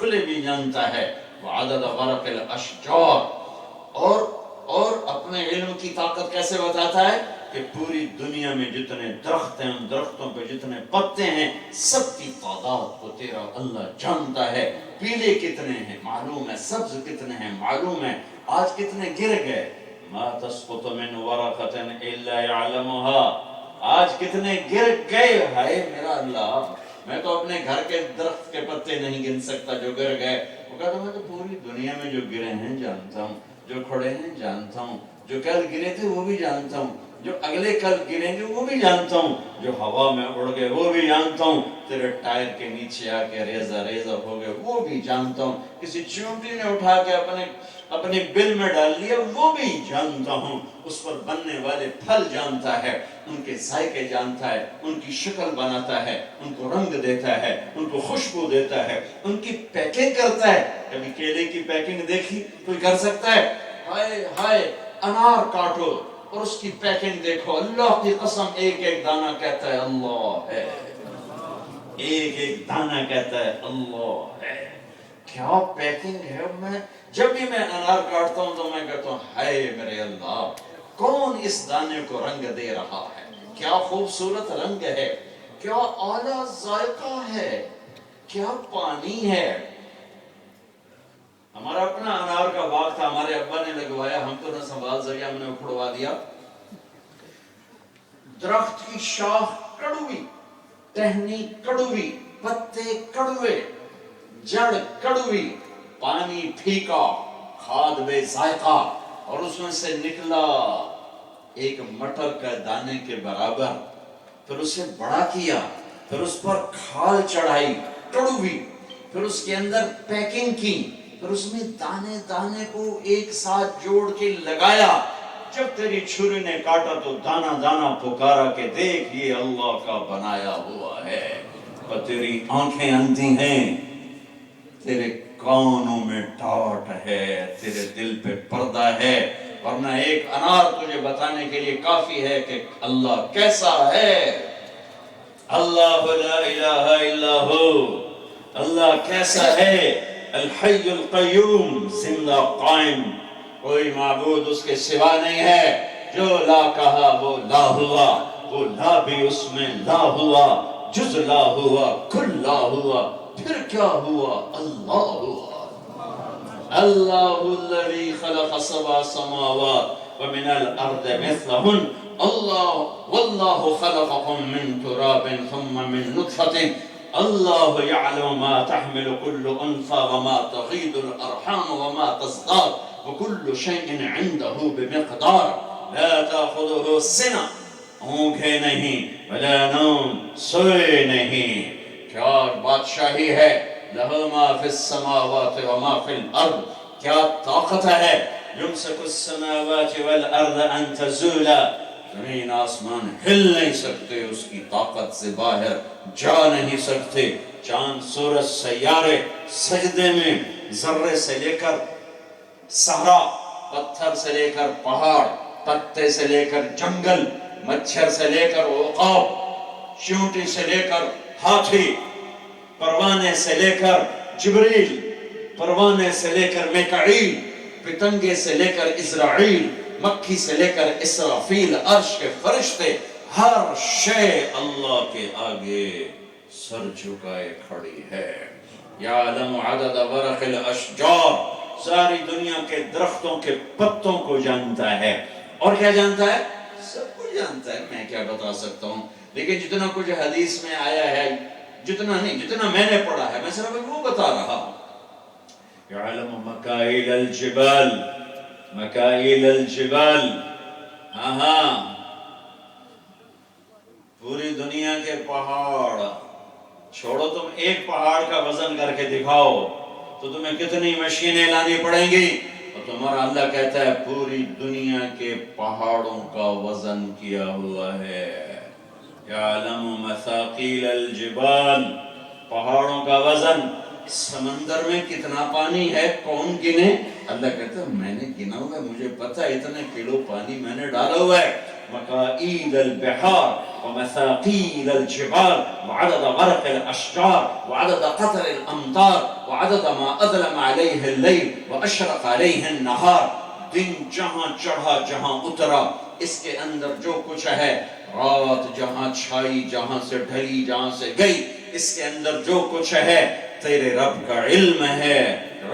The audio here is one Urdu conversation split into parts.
کھلے بھی جانتا ہے، وعدد ورق الاشجار، اور اپنے علم کی طاقت کیسے بتاتا ہے کہ پوری دنیا میں جتنے درخت ہیں، ان درختوں پہ جتنے پتے ہیں، سب کی تعداد کو تیرا اللہ جانتا ہے۔ پیلے کتنے ہیں معلوم ہے، سبز کتنے ہیں معلوم ہے، آج کتنے گر گئے، ما تسقط من ورقۃ الا يعلمها، آج کتنے گر گئے، ہائے میرا اللہ، میں تو اپنے گھر کے درخت کے پتے نہیں گن سکتا جو گر گئے۔ وہ کہتا میں تو پوری دنیا میں جو گرے ہیں جانتا ہوں، جو کھڑے ہیں جانتا ہوں، جو کل گرے تھے وہ بھی جانتا ہوں، جو اگلے کل گریں گے وہ بھی جانتا ہوں، جو ہوا میں اڑ گئے وہ بھی جانتا ہوں، تیرے ٹائر کے نیچے آ کے ریزہ ریزہ ہو گئے وہ بھی جانتا ہوں، کسی چونٹی نے اٹھا کے اپنے بل میں ڈال لیا وہ بھی جانتا ہوں، اس پر بننے والے پھل جانتا ہے، ان کے ذائقے جانتا ہے، ان کی شکل بناتا ہے، ان کو رنگ دیتا ہے، ان کو خوشبو دیتا ہے، ان کی پیکنگ کرتا ہے۔ کبھی کیلے کی پیکنگ دیکھی کوئی کر سکتا ہے؟ ہائے ہائے، انار کاٹو اور اس کی پیکنگ دیکھو، اللہ کی قسم ایک ایک دانہ کہتا ہے اللہ ہے، ایک ایک دانہ کہتا ہے اللہ ہے۔ کیا پیکنگ ہے! جب بھی میں انار کاٹتا ہوں تو میں کہتا ہوں ہائے میرے اللہ، کون اس دانے کو رنگ دے رہا ہے، کیا خوبصورت رنگ ہے، کیا اعلیٰ ذائقہ ہے، کیا پانی ہے۔ ہمارا اپنا انار کا باغ تھا، ہمارے ابا نے لگوایا، ہم تو نہ سنبھال سکے، ہم نے اکھڑوا دیا۔ درخت کی شاخ کڑوی، ٹہنی کڑوی، پتے کڑوے، جڑ کڑوی، پانی پھیکا، کھاد بے ذائقہ، اور اس میں سے نکلا ایک مٹر کا دانے کے برابر، پھر اسے بڑا کیا، پھر اس پر کھال چڑھائی کڑوی، پھر اس کے اندر پیکنگ کی، پھر اس میں دانے دانے کو ایک ساتھ جوڑ کے لگایا۔ جب تیری چھری نے کاٹا تو دانا دانا پکارا کہ دیکھ یہ اللہ کا بنایا ہوا ہے، اور تیری آنکھیں اندھی ہیں، تیرے کانوں میں ٹاٹ ہے، تیرے دل پہ پردہ ہے، ورنہ ایک انار تجھے بتانے کے لیے کافی ہے کہ اللہ کیسا ہے۔ اللہ لا الہ الا ہو، اللہ کیسا ہے، الحی القیوم، زندہ قائم، کوئی معبود اس کے سوا نہیں ہے، جو لا کہا وہ لا ہوا، وہ لا بھی اس میں لا ہوا، جز لا ہوا، کل لا ہوا، پھر کیا ہوا، اللہ ہوا۔ اللہ الذی خلق سبع سماوات ومن الارض مثلہن، اللہ واللہ خلقکم من تراب ثم من نطفة، اللہ یعلم ما تحمل كل انثى وما تغیض الارحام وما تزداد وكل شيء عنده بمقدار، لا تأخذه سنة، اونگھے نہیں، ولا نوم، سوئے نہیں۔ کیا بادشاہی ہے، لہ ما فی السماوات وما فی الارض، کیا طاقت ہے، یمسک السماوات والارض ان تزولا، زمین آسمان ہل نہیں سکتے اس کی طاقت سے باہر جا نہیں سکتے، چاند سورج سیارے سجدے میں، ذرے سے لے کر صحرا، پتھر سے لے کر پہاڑ، پتے سے لے کر جنگل، مچھر سے لے کر عقاب، چیونٹی سے لے کر ہاتھی، پروانے سے لے کر جبریل، پروانے سے لے کر میکائیل، پتنگے سے لے کر اسرائیل، مکھی سے لے کر اسرافیل، عرش کے فرشتے، ہر شے اللہ کے آگے سر جھکائے کھڑی ہے۔ یعلم عدد ورق الاشجار، ساری دنیا کے درختوں کے پتوں کو جانتا ہے، اور کیا جانتا ہے؟ سب کچھ جانتا ہے، میں کیا بتا سکتا ہوں، لیکن جتنا کچھ حدیث میں آیا ہے، جتنا نہیں، جتنا میں نے پڑھا ہے، میں صرف وہ بتا رہا ہوں۔ یعلم مکائل الجبال، مکائل الجبال، ہاں پوری دنیا کے پہاڑ چھوڑو، تم ایک پہاڑ کا وزن کر کے دکھاؤ تو تمہیں کتنی مشینیں لانی پڑیں گی، اور تمہارا اللہ کہتا ہے پوری دنیا کے پہاڑوں کا وزن کیا ہوا ہے۔ یعلم مثاقیل الجبال، پہاڑوں کا وزن، سمندر میں کتنا پانی ہے کون گنے؟ اللہ کہتا ہے میں نے گنا ہوا ہے، مجھے پتا ہے اتنے کلو پانی میں نے ڈالا ہوا ہے، مكائيل البحار ومثاقيل الجبال وعدد غرق الأشجار وعدد قطر الأمطار وعدد ما أظلم عليه الليل وأشرق عليه النهار. دن جہاں چڑھا جہاں اترا اس کے اندر جو کچھ ہے، رات جہاں چھائی جہاں سے ڈھلی جہاں سے گئی اس کے اندر جو کچھ ہے تیرے رب کا علم ہے،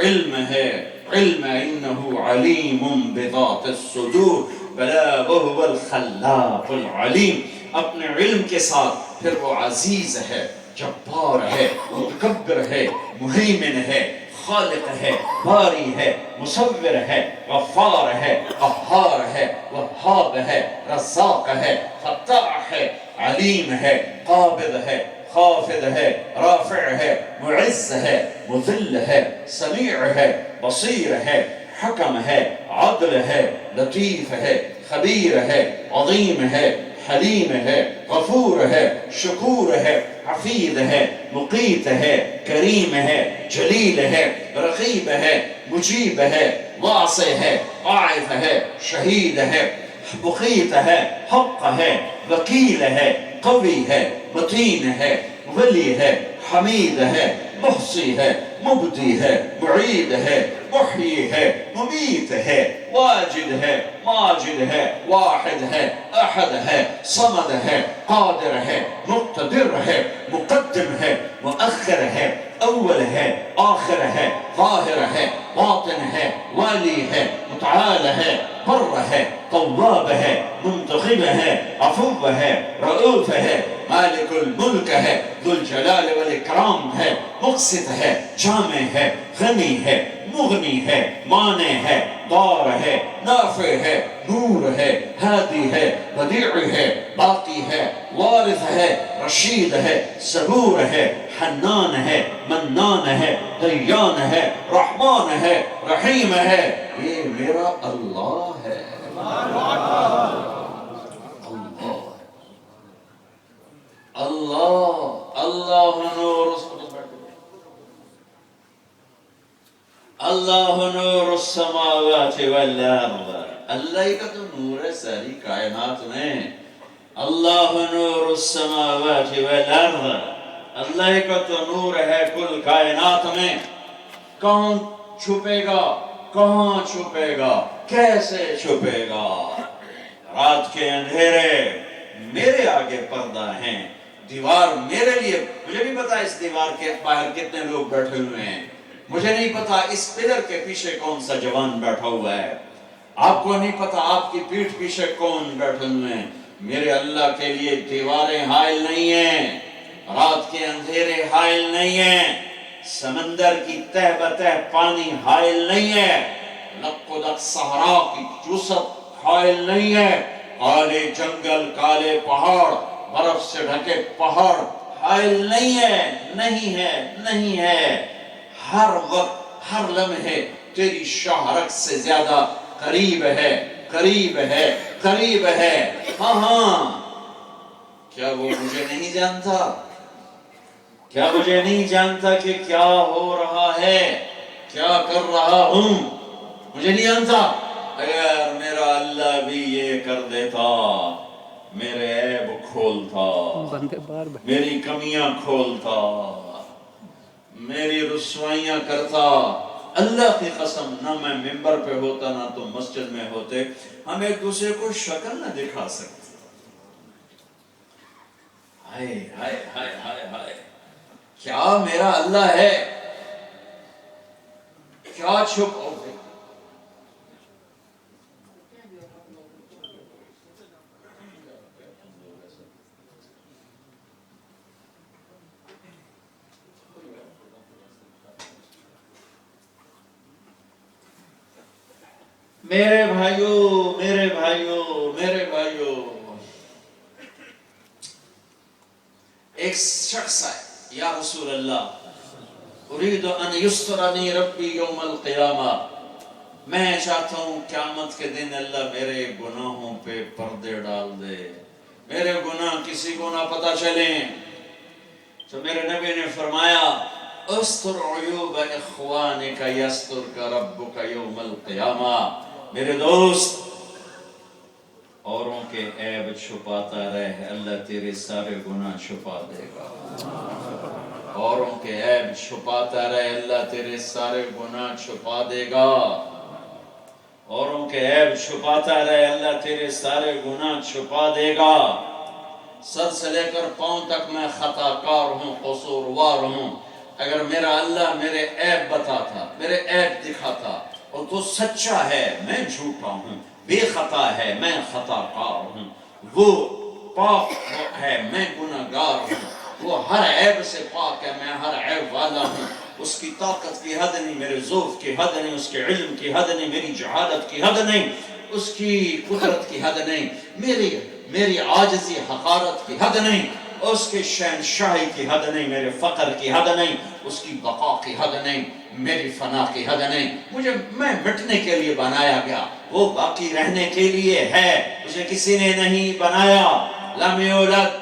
علم ہے، علم انہو علیم بذات الصدور بلا وهو الخلاق العلیم. اپنے علم کے ساتھ پھر وہ عزیز ہے، جبار ہے، متکبر ہے، مہیمن ہے، خالق ہے، باری ہے، مصور ہے، غفار ہے، قہار ہے، وہاب ہے، رزاق ہے، فتاح ہے، علیم ہے، قابض ہے، خافض ہے، رافع ہے، معز ہے، مذل ہے، سمیع ہے، بصیر ہے، حکم ہے، عدل ہے، لطیف ہے، خبیر ہے، عظیم ہے، حلیم ہے، غفور ہے، شکور ہے، حفیظ ہے، مقیت ہے، کریم ہے، جلیل ہے، رقیب ہے، مجیب ہے، واسع ہے، عائف ہے، شہید ہے، مقیت ہے، حق ہے، وکیل ہے، قوی ہے، متین ہے، ولی ہے، حمید ہے، محصی ہے، مبدی ہے، معید ہے، محیی ہے، ممیت ہے، واجد ہے، ماجد ہے، واحد ہے، احد ہے، صمد ہے، قادر ہے، مقتدر ہے، مقدم ہے، مؤخر ہے، اول ہے، آخر ہے، ظاہر ہے، باطن ہے، والی ہے، متعال ہے، بر ہے، تواب ہے، منتقم ہے، عفو ہے، رؤوف ہے، مالک الملک ہے، ذو الجلال والاکرام ہے، مقسط ہے، جامع ہے، غنی ہے، مغنی ہے، مانع ہے، دار ہے، نافع ہے، نور ہے، ہادی ہے، بدیع ہے، باقی ہے، وارث ہے، رشید ہے، صبور ہے، حنان ہے، منان ہے، دیان ہے، رحمان ہے، رحیم ہے. یہ میرا اللہ ہے. اللہ اللہ نور اللہ نور السماوات والارض. اللہ کا تو نور ہے ساری کائنات میں. اللہ نور السماوات والارض. اللہ کا تو نور ہے کل کائنات میں. کون چھپے گا؟ کہاں چھپے گا؟ کیسے چھپے گا؟ رات کے اندھیرے میرے آگے پردہ ہیں، دیوار میرے لیے. مجھے نہیں پتا اس دیوار کے باہر کتنے لوگ بیٹھے ہوئے ہیں، مجھے نہیں پتا اس پلر کے پیچھے کون سا جوان بیٹھا ہوا ہے، آپ کو نہیں پتا آپ کی پیٹھ پیچھے کون بیٹھے ہوئے ہیں. میرے اللہ کے لیے دیواریں حائل نہیں ہیں، رات کے اندھیرے حائل نہیں ہیں، سمندر کی تہ بتہ پانی حائل نہیں ہے، لق و دق صحرا کی جوسط حائل نہیں ہے، کالے جنگل، کالے پہاڑ، برف سے ڈھکے پہاڑ حائل نہیں ہے. نہیں ہے، نہیں ہے. ہر وقت ہر لمحے تیری شہرت سے زیادہ قریب ہے، قریب ہے، قریب ہے. ہاں ہاں، کیا وہ مجھے نہیں جانتا؟ کیا مجھے نہیں جانتا کہ کیا ہو رہا ہے، کیا کر رہا ہوں؟ مجھے نہیں جانتا؟ اگر میرا اللہ بھی یہ کر دیتا، میرے عیب کھولتا، میری کمیاں کھولتا، میری رسوائیاں کرتا. اللہ کی قسم، نہ میں ممبر پہ ہوتا نہ تم مسجد میں ہوتے، ہم ایک دوسرے کو شکل نہ دکھا سکتے. ہائے ہائے ہائے ہائے ہائے، کیا میرا اللہ ہے، کیا چھپ. میرے بھائیوں، میرے بھائیوں، میرے بھائیوں، ایک شخص ہے، یا رسول اللہ اريد ان يسترني ربي يوم القیامہ، میں چاہتا ہوں قیامت کے دن اللہ میرے گناہوں پہ پردے ڈال دے، میرے گناہ کسی کو نہ پتہ چلیں. تو میرے نبی نے فرمایا استر عیوب اخوانک یسترک ربک یوم القیامہ. میرے دوست، اوروں کے عیب چھپاتا رہ، اللہ تیرے سارے گناہ چھپا دے گا۔ اوروں کے عیب چھپاتا رہ، اللہ تیرے سارے گناہ چھپا دے گا۔ اوروں کے عیب چھپاتا رہے، اللہ تیرے سارے گناہ چھپا دے گا۔ سر سے لے کر پاؤں تک میں خطا کار ہوں، قصوروار ہوں۔ اگر میرا اللہ میرے عیب بتاتا، میرے عیب دکھاتا، اور تو سچا ہے، میں جھوٹا ہوں، بے خطا ہے، میں خطا کار ہوں، وہ پاک ہے، میں گناہگار ہوں، وہ ہر عیب سے پاک ہے، میں ہر عیب والا ہوں۔ اس کی طاقت کی حد نہیں، میرے ذوف کی حد نہیں، اس کے علم کی حد نہیں، میری جہالت کی حد نہیں، اس کی قدرت کی حد نہیں، میری عاجزی حقارت کی حد نہیں، اس کے شہنشاہی کی حد نہیں، میرے فقر کی حد نہیں، اس کی بقا کی حد نہیں، میری فنا کی حد نہیں۔ میں مٹنے کے لیے بنایا گیا، وہ باقی رہنے کے لیے ہے۔ اسے کسی نے نہیں بنایا، لم یولد،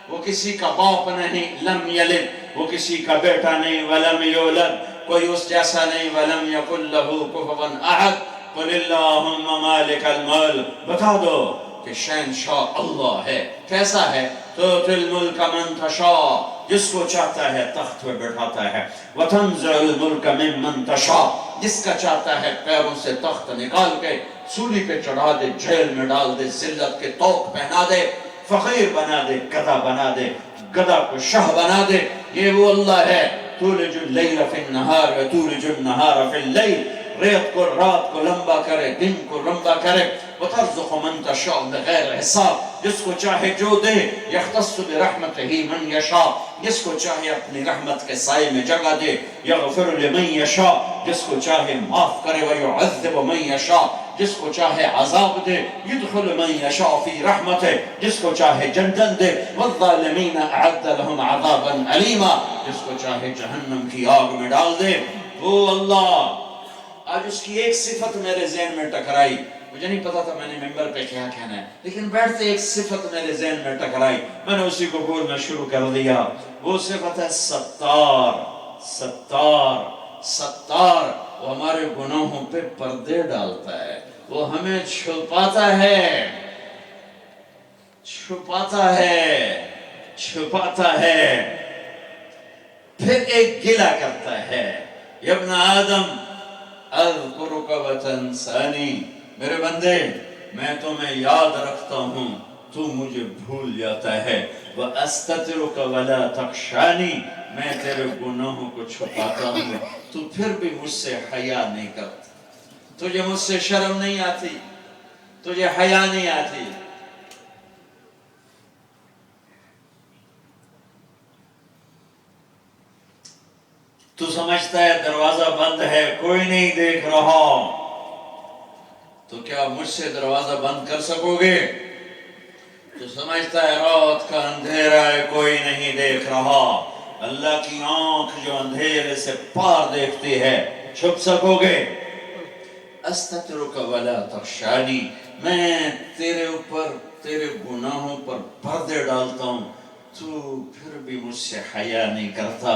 وہ کسی کا باپ نہیں، لم یلد، وہ کسی کا بیٹا نہیں، ولم یولد، کوئی اس جیسا نہیں، ولم یکن لہ کفوا احد، قل اللہم مالک الملک، بتا دو کہ شہنشاہ اللہ ہے۔ کیسا ہے؟ تؤتی الملک من تشاء، جس کو چاہتا ہے تخت پہ بٹھاتا ہے، وتنزع الملک ممن تشاء، جس کا چاہتا ہے پیروں سے تخت نکال کے سولی پہ چڑھا دے، جیل میں ڈال دے، ذلت کے طوق پہنا دے، فقیر بنا دے، گدھا بنا دے، گدھا کو شاہ بنا دے۔ یہ وہ اللہ ہے، تولج اللیل فی النہار و تولج النہار فی اللیل، رات کو لمبا کرے، دن کو لمبا کرے، وترزق من تشاء بغیر حساب، جس کو چاہے جو دے، یختص برحمتہ من یشاء، جس کو چاہے اپنی رحمت کے سائے میں جگہ دے، یغفر لمن یشاء، جس کو چاہے معاف کرے، ویعذب من یشاء، جس کو چاہے عذاب دے، یدخل من یشاء فی رحمتہ، جس کو چاہے جنت دے، والظالمین اعد لهم عذابا علیما، جس کو چاہے جہنم کی آگ میں ڈال دے۔ وہ اللہ، آج اس کی ایک صفت میرے ذہن میں ٹکرائی، مجھے نہیں پتا تھا میں نے ممبر پہ کیا کہنا ہے، لیکن بیٹھتے ایک صفت میرے ذہن میں ٹکرائی، میں نے اسی کو بولنا شروع کر دیا۔ وہ صفت ہے ستار۔ ستار، ستار، وہ ہمارے گناہوں پہ پردے ڈالتا ہے، وہ ہمیں چھپاتا ہے، چھپاتا ہے، چھپاتا ہے، پھر ایک گلہ کرتا ہے، یا ابن آدم اذکرک وتنسانی، میرے بندے میں تمہیں یاد رکھتا ہوں، تو مجھے بھول جاتا ہے، وَأَسْتَتِرُكَ وَلَا تَخْشَانِي، میں تیرے گناہوں کو چھپاتا ہوں، تو پھر بھی مجھ سے حیا نہیں کرتا، تجھے مجھ سے شرم نہیں آتی، تجھے حیا نہیں آتی۔ تو سمجھتا ہے دروازہ بند ہے، کوئی نہیں دیکھ رہا، تو کیا مجھ سے دروازہ بند کر سکو گے؟ تو سمجھتا ہے رات کا اندھیرا ہے، کوئی نہیں دیکھ رہا، اللہ کی آنکھ جو اندھیرے سے پار دیکھتی ہے، چھپ سکو گے؟ استترک ولا تخشانی، میں تیرے اوپر، تیرے گناہوں پر پردے ڈالتا ہوں، تو پھر بھی مجھ سے حیا نہیں کرتا۔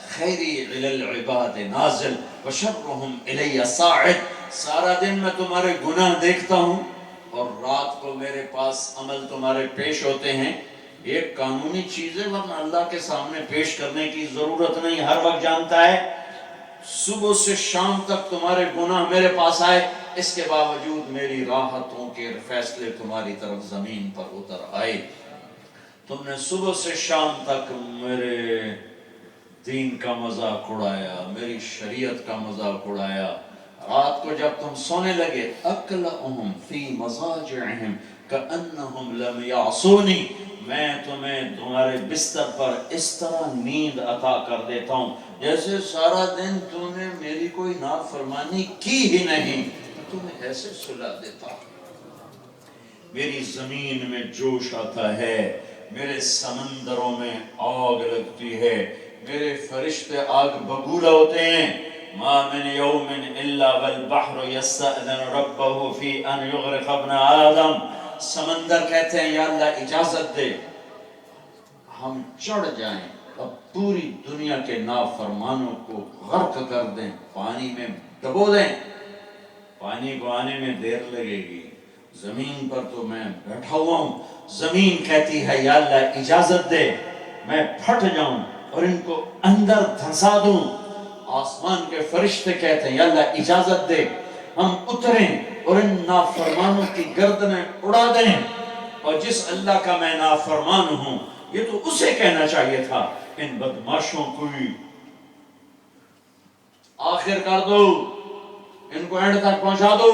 خیری علی العباد نازل وشرہم الی صاعد، سارا دن میں تمہارے گناہ دیکھتا ہوں اور رات کو میرے پاس عمل تمہارے پیش ہوتے ہیں۔ ایک قانونی چیز ہے، ورنہ اللہ کے سامنے پیش کرنے کی ضرورت نہیں، ہر وقت جانتا ہے۔ صبح سے شام تک تمہارے گناہ میرے پاس آئے، اس کے باوجود میری راحتوں کے فیصلے تمہاری طرف زمین پر اتر آئے۔ تم نے صبح سے شام تک میرے دین کا مذاق اڑایا، میری شریعت کا مذاق اڑایا، رات کو جب تم سونے لگے، اکلؤہم فی مضاجعہم کأنہم لم یعصونی، میں تمہیں تمہارے بستر پر اس طرح نیند عطا کر دیتا ہوں جیسے سارا دن تم نے میری کوئی نافرمانی کی ہی نہیں، تمہیں ایسے سلا دیتا ہوں۔ میری زمین میں جوش آتا ہے، میرے سمندروں میں آگ لگتی ہے، میرے فرشتے آگ بگولا ہوتے ہیں۔ ما من یوم الا والبحر یستأذن ربہ فی ان یغرق ابن آدم، سمندر کہتے ہیں یا اللہ اجازت دے ہم چڑھ جائیں، اب پوری دنیا کے نافرمانوں کو غرق کر دیں، پانی میں ڈبو دیں۔ پانی کو آنے میں دیر لگے گی، زمین پر تو میں بیٹھا ہوا ہوں، زمین کہتی ہے یا اللہ اجازت دے میں پھٹ جاؤں اور ان کو اندر دھنسا دوں۔ آسمان کے فرشتے کہتے ہیں یا اللہ اجازت دے ہم اتریں اور ان نافرمانوں کی گردنیں اڑا دیں، اور جس اللہ کا میں نافرمان ہوں یہ تو اسے کہنا چاہیے تھا، ان بدماشوں کو آخر کر دو، ان کو اینڈ تک پہنچا دو،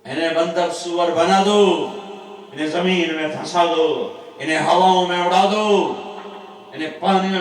انہیں بندر سور بنا دو، انہیں زمین میں دھنسا دو، انہیں ہواؤں میں اڑا دو، انہیں پانی میں